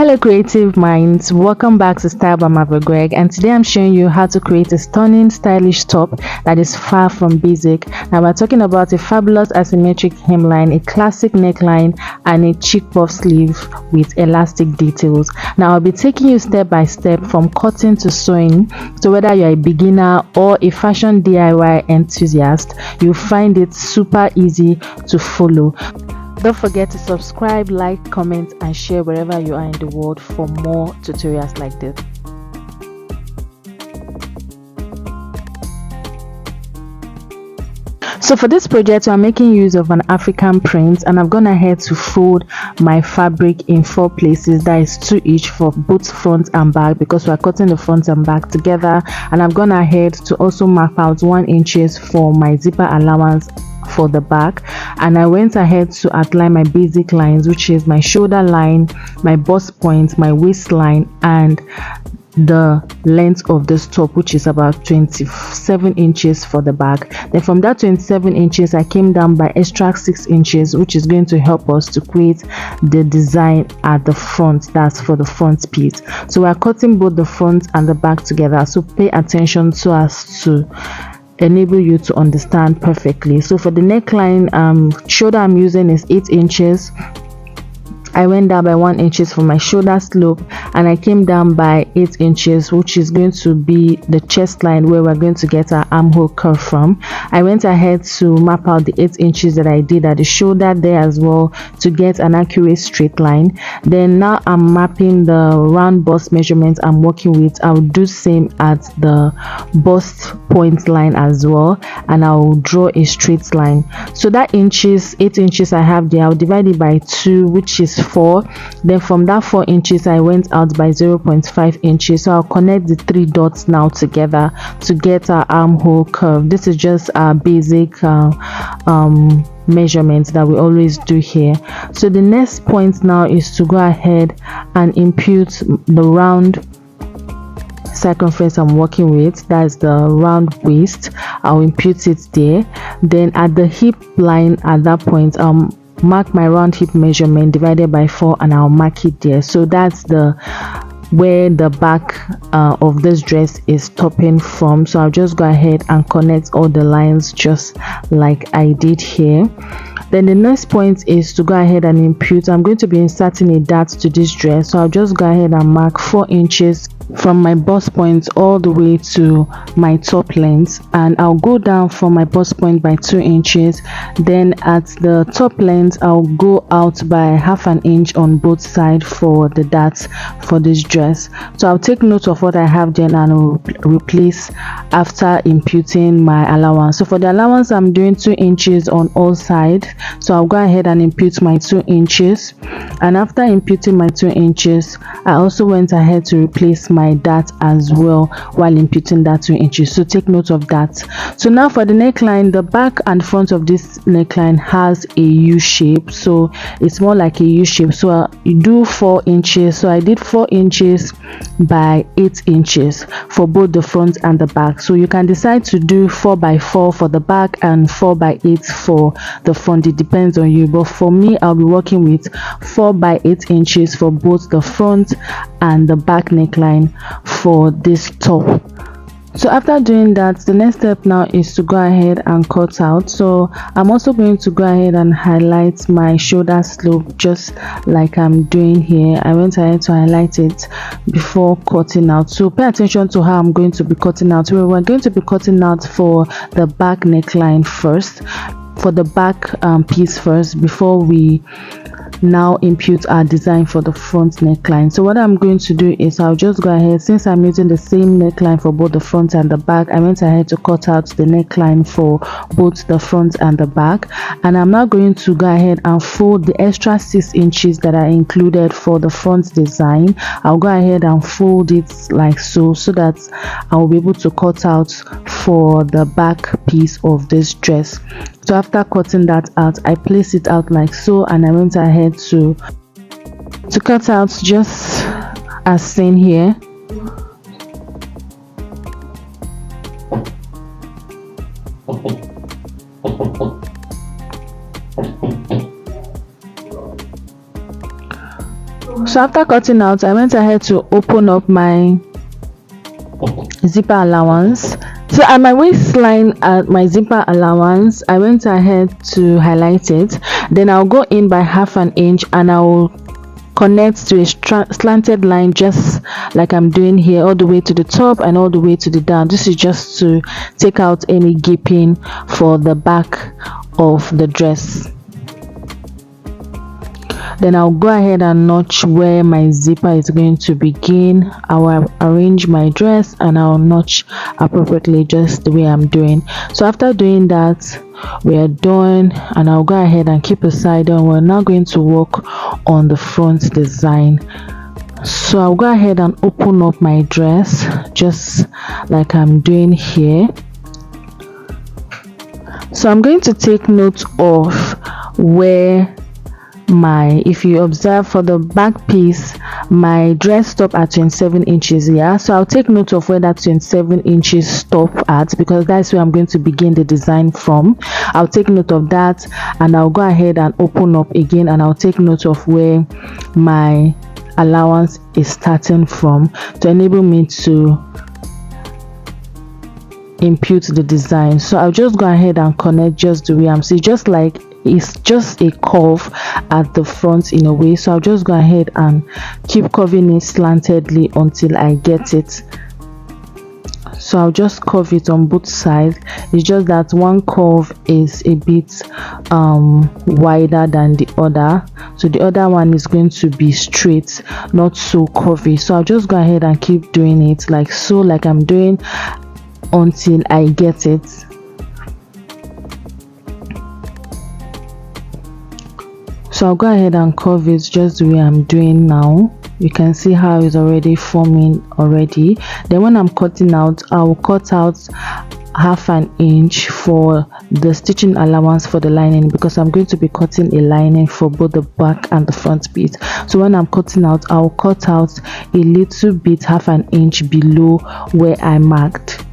Hello creative minds, welcome back to Style by Marvel Greg, and today I'm showing you how to create a stunning stylish top that is far from basic. Now we're talking about a fabulous asymmetric hemline, a classic neckline, and a chic puff sleeve with elastic details. Now I'll be taking you step by step from cutting to sewing, so whether you're a beginner or a fashion DIY enthusiast, you'll find it super easy to follow. Don't forget to subscribe, like, comment, and share wherever you are in the world for more tutorials like this. So for this project, I'm making use of an African print, and I've gone ahead to fold my fabric in 4 places. That is 2 each for both front and back, because we're cutting the front and back together. And I've gone ahead to also mark out 1 inch for my zipper allowance for the back, and I went ahead to outline my basic lines, which is my shoulder line, my bust point, my waistline, and the length of this top, which is about 27 inches for the back. Then from that 27 inches I came down by extra 6 inches, which is going to help us to create the design at the front. That's for the front piece. So we're cutting both the front and the back together, so pay attention so as to enable you to understand perfectly. So for the neckline, shoulder I'm using is 8 inches. I went down by 1 inch for my shoulder slope, and I came down by 8 inches, which is going to be the chest line where we're going to get our armhole curve from. I went ahead to map out the 8 inches that I did at the shoulder there as well to get an accurate straight line. Then now I'm mapping the round bust measurement I'm working with. I'll do same at the bust point line as well, and I'll draw a straight line. So that 8 inches I have there, I'll divide it by 2, which is 4. Then from that 4 inches I went out by 0.5 inches. So I'll connect the 3 dots now together to get our armhole curve. This is just our basic measurements that we always do here. So the next point now is to go ahead and impute the round circumference I'm working with. That's the round waist. I'll impute it there. Then at the hip line, at that point mark my round hip measurement divided by 4, and I'll mark it there. So that's where the back of this dress is topping from. So I'll just go ahead and connect all the lines just like I did here. Then the next point is to go ahead and impute. I'm going to be inserting a dart to this dress, so I'll just go ahead and mark 4 inches from my bust point all the way to my top length, and I'll go down from my bust point by 2 inches. Then at the top length I'll go out by ½ an inch on both sides for the darts for this dress. So I'll take note of what I have then, and I'll replace after imputing my allowance. So for the allowance I'm doing 2 inches on all sides, so I'll go ahead and impute my 2 inches, and after imputing my 2 inches I also went ahead to replace my dart as well while imputing that 2 inches. So take note of that. So now for the neckline, the back and front of this neckline has a U shape, so it's more like a U shape. So you do 4 inches. So I did 4 inches by 8 inches for both the front and the back. So you can decide to do 4 by 4 for the back and 4 by 8 for the front. It depends on you, but for me I'll be working with 4 by 8 inches for both the front and the back neckline for this top. So after doing that, the next step now is to go ahead and cut out. So I'm also going to go ahead and highlight my shoulder slope just like I'm doing here. I went ahead to highlight it before cutting out. So pay attention to how I'm going to be cutting out. We're going to be cutting out for the back neckline first, for the back piece first, before we now impute our design for the front neckline. So what I'm going to do is I'll just go ahead, since I'm using the same neckline for both the front and the back, I went ahead to cut out the neckline for both the front and the back, and I'm now going to go ahead and fold the extra 6 inches that are included for the front design. I'll go ahead and fold it like so that I'll be able to cut out for the back piece of this dress. So after cutting that out, I place it out like so, and I went ahead to cut out just as seen here. So after cutting out, I went ahead to open up my zipper allowance. So at my waistline, at my zipper allowance, I went ahead to highlight it. Then I'll go in by 1/2 inch and I'll connect to a slanted line, just like I'm doing here, all the way to the top and all the way to the down. This is just to take out any gaping for the back of the dress. Then I'll go ahead and notch where my zipper is going to begin. I'll arrange my dress and I'll notch appropriately, just the way I'm doing. So after doing that, we are done, and I'll go ahead and keep aside, and we're now going to work on the front design. So I'll go ahead and open up my dress just like I'm doing here. So I'm going to take note of where if you observe for the back piece, my dress stop at 27 inches here. So I'll take note of where that 27 inches stop at, because that's where I'm going to begin the design from. I'll take note of that, and I'll go ahead and open up again, and I'll take note of where my allowance is starting from to enable me to impute the design. So I'll just go ahead and connect just the way I'm seeing, just like it's just a curve at the front in a way. So I'll just go ahead and keep curving it slantedly until I get it. So I'll just curve it on both sides. It's just that one curve is a bit wider than the other, so the other one is going to be straight, not so curvy. So I'll just go ahead and keep doing it like so, like I'm doing, until I get it. So I'll go ahead and curve it just the way I'm doing now. You can see how it's already forming already. Then when I'm cutting out, I'll cut out 1/2 inch for the stitching allowance for the lining, because I'm going to be cutting a lining for both the back and the front piece. So when I'm cutting out, I'll cut out a little bit, 1/2 inch below where I marked.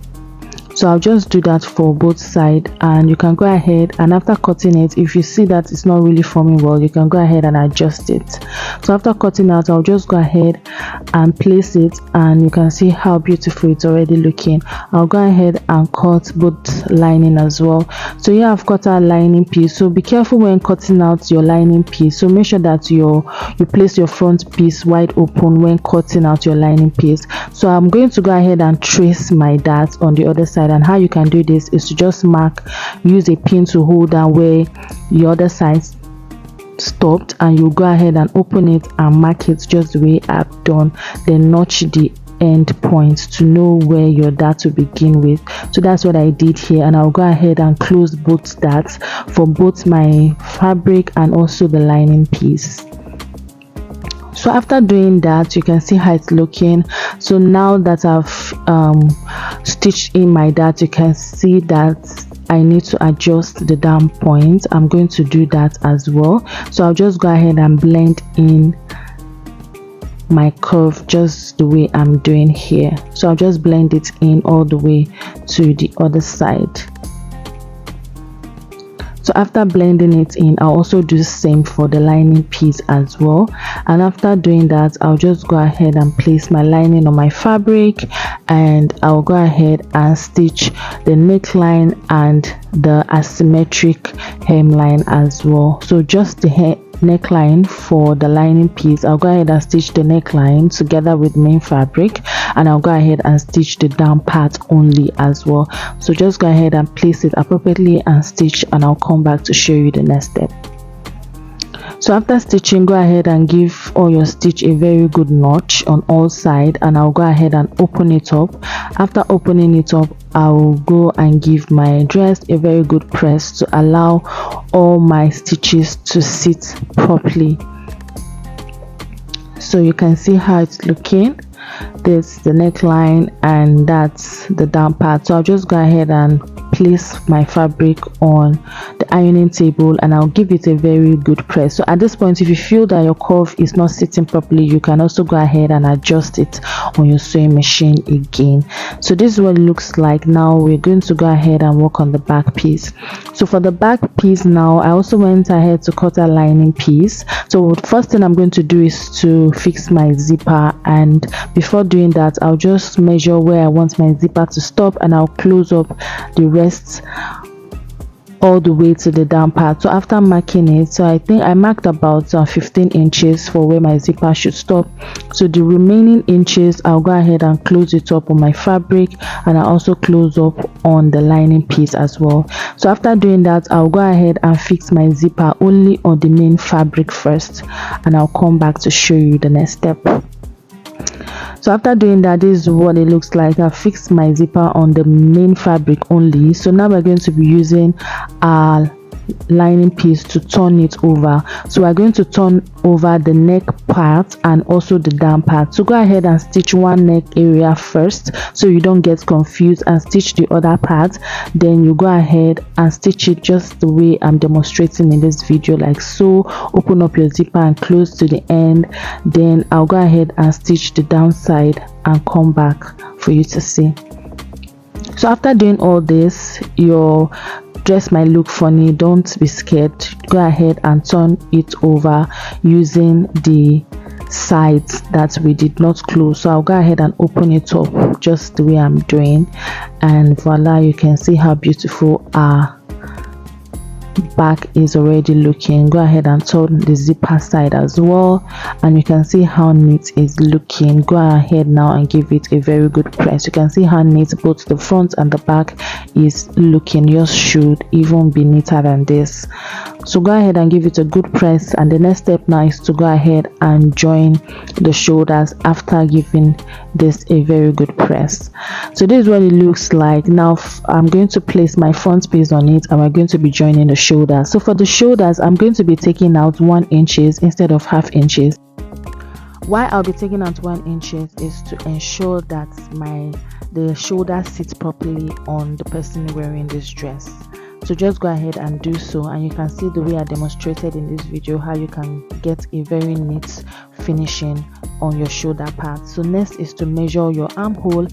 So I'll just do that for both sides, and you can go ahead, and after cutting it, if you see that it's not really forming well, you can go ahead and adjust it. So after cutting out, I'll just go ahead and place it, and you can see how beautiful it's already looking. I'll go ahead and cut both lining as well. So here I've cut our lining piece. So be careful when cutting out your lining piece. So make sure that you place your front piece wide open when cutting out your lining piece. So I'm going to go ahead and trace my darts on the other side. And how you can do this is to just use a pin to hold down where the other side stopped, and you go ahead and open it and mark it just the way I've done. Then notch the end points to know where your dart to begin with. So that's what I did here, and I'll go ahead and close both darts for both my fabric and also the lining piece. So after doing that, you can see how it's looking. So now that I've stitched in my dart, you can see that I need to adjust the down point. I'm going to do that as well. So I'll just go ahead and blend in my curve just the way I'm doing here. So I'll just blend it in all the way to the other side. So after blending it in, I'll also do the same for the lining piece as well. And after doing that, I'll just go ahead and place my lining on my fabric, and I'll go ahead and stitch the neckline and the asymmetric hemline as well. So just the neckline for the lining piece, I'll go ahead and stitch the neckline together with main fabric, and I'll go ahead and stitch the down part only as well. So just go ahead and place it appropriately and stitch, and I'll come back to show you the next step. So after stitching, go ahead and give all your stitch a very good notch on all sides, and I'll go ahead and open it up. After opening it up, I will go and give my dress a very good press to allow all my stitches to sit properly. So you can see how it's looking. This is the neckline and that's the down part. So I'll just go ahead and place my fabric on the ironing table and I'll give it a very good press. So at this point, if you feel that your curve is not sitting properly, you can also go ahead and adjust it on your sewing machine again. So this is what it looks like. Now we're going to go ahead and work on the back piece. So for the back piece now, I also went ahead to cut a lining piece. So first thing I'm going to do is to fix my zipper, and before doing that, I'll just measure where I want my zipper to stop and I'll close up the rest all the way to the down part. So after marking it, so I think I marked about 15 inches for where my zipper should stop. So the remaining inches, I'll go ahead and close it up on my fabric, and I also close up on the lining piece as well. So after doing that, I'll go ahead and fix my zipper only on the main fabric first, and I'll come back to show you the next step. So after doing that, this is what it looks like. I fixed my zipper on the main fabric only. So now we're going to be using our lining piece to turn it over. So we're going to turn over the neck part and also the down part. So go ahead and stitch one neck area first so you don't get confused, and stitch the other part. Then you go ahead and stitch it just the way I'm demonstrating in this video, like so. Open up your zipper and close to the end. Then I'll go ahead and stitch the downside and come back for you to see. So after doing all this, your dress might look funny. Don't be scared. Go ahead and turn it over using the sides that we did not close. So I'll go ahead and open it up just the way I'm doing, and voila, you can see how beautiful our back is already looking. Go ahead and turn the zipper side as well, and you can see how neat it's looking. Go ahead now and give it a very good press. You can see how neat both the front and the back is looking. Yours should even be neater than this. So go ahead and give it a good press, and the next step now is to go ahead and join the shoulders after giving this a very good press. So this is what it looks like. Now I'm going to place my front piece on it, and we're going to be joining the shoulders. So for the shoulders, I'm going to be taking out 1 inches instead of half inches. Why I'll be taking out 1 inches is to ensure that the shoulder sits properly on the person wearing this dress. So just go ahead and do so, and you can see the way I demonstrated in this video how you can get a very neat finishing on your shoulder part. So next is to measure your armhole,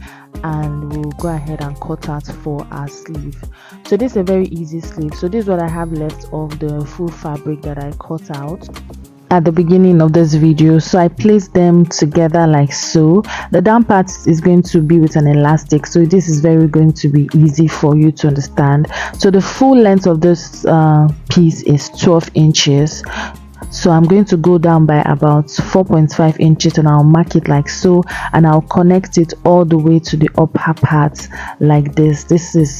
and we'll go ahead and cut out for our sleeve. So this is a very easy sleeve. So this is what I have left of the full fabric that I cut out at the beginning of this video. So I placed them together like so. The down part is going to be with an elastic, so this is going to be easy for you to understand. So the full length of this piece is 12 inches. So I'm going to go down by about 4.5 inches, and I'll mark it like so, and I'll connect it all the way to the upper part like this.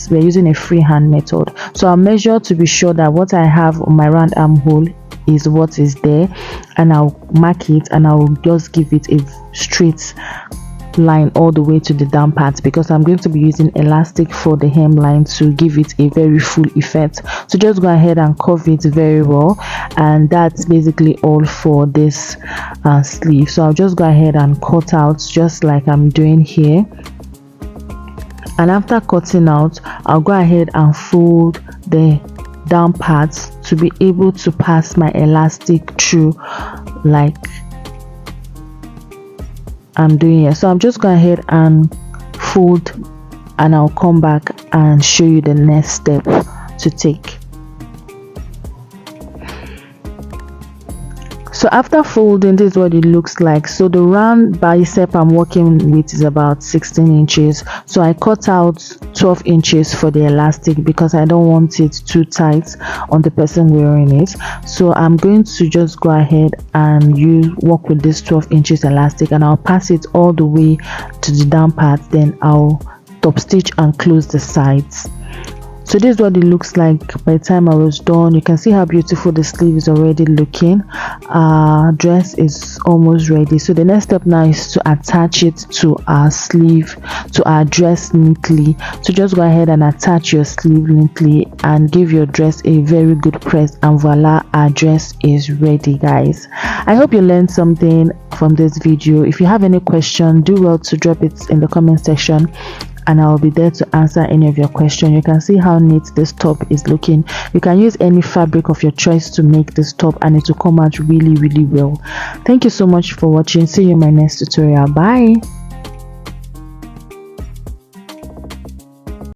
We're using a freehand method. So I'll measure to be sure that what I have on my round armhole is what is there, and I'll mark it, and I'll just give it a straight line all the way to the down part, because I'm going to be using elastic for the hemline to give it a very full effect. So just go ahead and curve it very well, and that's basically all for this sleeve. So I'll just go ahead and cut out just like I'm doing here, and after cutting out, I'll go ahead and fold the down parts to be able to pass my elastic through like I'm doing here. So I'm just going ahead and fold, and I'll come back and show you the next step to take. So after folding, this is what it looks like. So the round bicep I'm working with is about 16 inches. So I cut out 12 inches for the elastic because I don't want it too tight on the person wearing it. So I'm going to just go ahead and work with this 12 inches elastic, and I'll pass it all the way to the down part. Then I'll top stitch and close the sides. So this is what it looks like by the time I was done. You can see how beautiful the sleeve is already looking. Dress is almost ready. So the next step now is to attach it to our sleeve, to our dress neatly. So just go ahead and attach your sleeve neatly and give your dress a very good press, and voila, our dress is ready, guys. I hope you learned something from this video. If you have any question, do well to drop it in the comment section, and I'll be there to answer any of your questions. You can see how neat this top is looking. You can use any fabric of your choice to make this top, and it will come out really well. Thank you so much for watching. See you in my next tutorial. Bye.